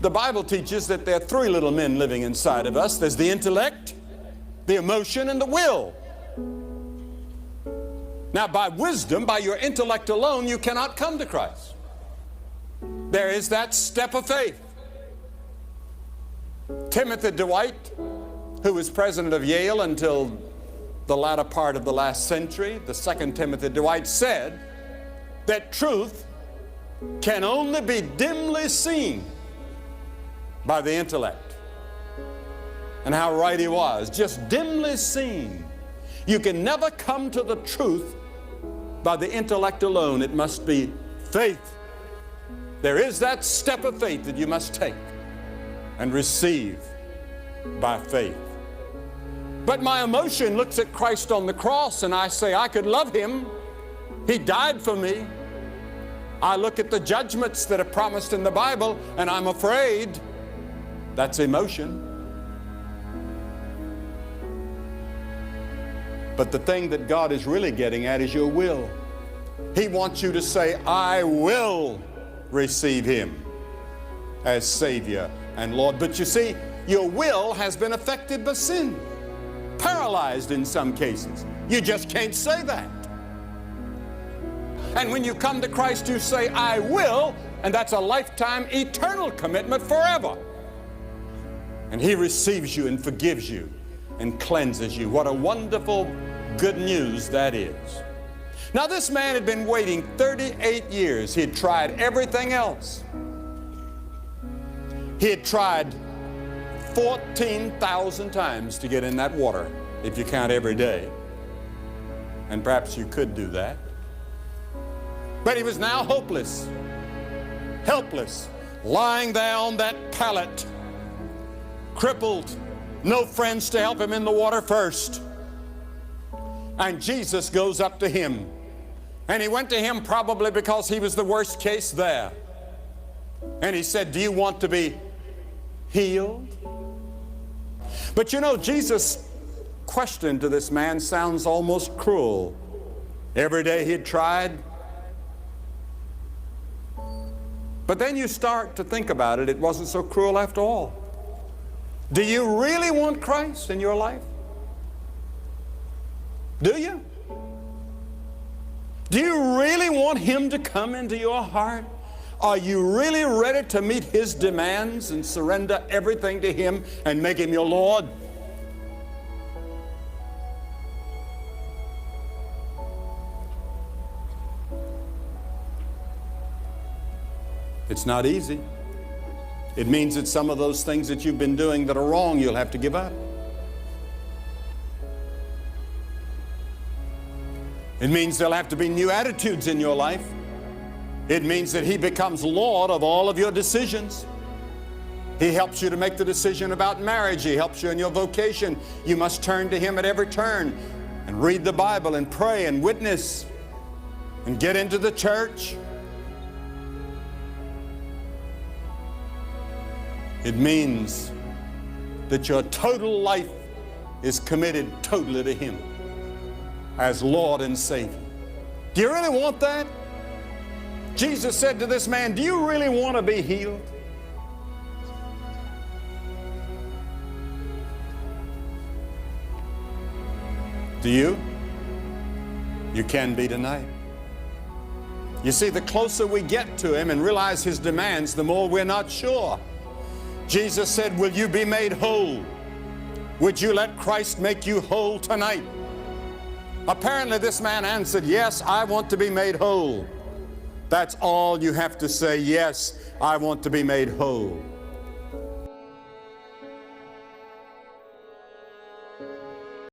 The Bible teaches that there are three little men living inside of us. There's the intellect, the emotion, and the will. Now, by wisdom, by your intellect alone, you cannot come to Christ. There is that step of faith. Timothy Dwight, who was president of Yale until the latter part of the last century, the second Timothy Dwight, said that truth can only be dimly seen by the intellect. And how right he was, just dimly seen. You can never come to the truth by the intellect alone. It must be faith. There is that step of faith that you must take and receive by faith. But my emotion looks at Christ on the cross and I say, I could love Him. He died for me. I look at the judgments that are promised in the Bible and I'm afraid. That's emotion. But the thing that God is really getting at is your will. He wants you to say, I will receive Him as Savior and Lord. But you see, your will has been affected by sin, paralyzed in some cases. You just can't say that. And when you come to Christ, you say, I will, and that's a lifetime, eternal commitment forever. And He receives you and forgives you and cleanses you. What a wonderful good news that is. Now, this man had been waiting 38 years. He had tried everything else. He had tried 14,000 times to get in that water, if you count every day. And perhaps you could do that. But he was now hopeless, helpless, lying there on that pallet, crippled, no friends to help him in the water first. And Jesus goes up to him. And He went to him probably because he was the worst case there. And He said, do you want to be healed? But you know, Jesus' question to this man sounds almost cruel. Every day he had tried. But then you start to think about it, it wasn't so cruel after all. Do you really want Christ in your life? Do you? Do you really want Him to come into your heart? Are you really ready to meet His demands and surrender everything to Him and make Him your Lord? It's not easy. It means that some of those things that you've been doing that are wrong, you'll have to give up. It means there'll have to be new attitudes in your life. It means that He becomes Lord of all of your decisions. He helps you to make the decision about marriage. He helps you in your vocation. You must turn to Him at every turn and read the Bible and pray and witness and get into the church. It means that your total life is committed totally to Him as Lord and Savior. Do you really want that? Jesus said to this man, do you really want to be healed? Do you? You can be tonight. You see, the closer we get to Him and realize His demands, the more we're not sure. Jesus said, will you be made whole? Would you let Christ make you whole tonight? Apparently this man answered, yes, I want to be made whole. That's all you have to say, yes, I want to be made whole.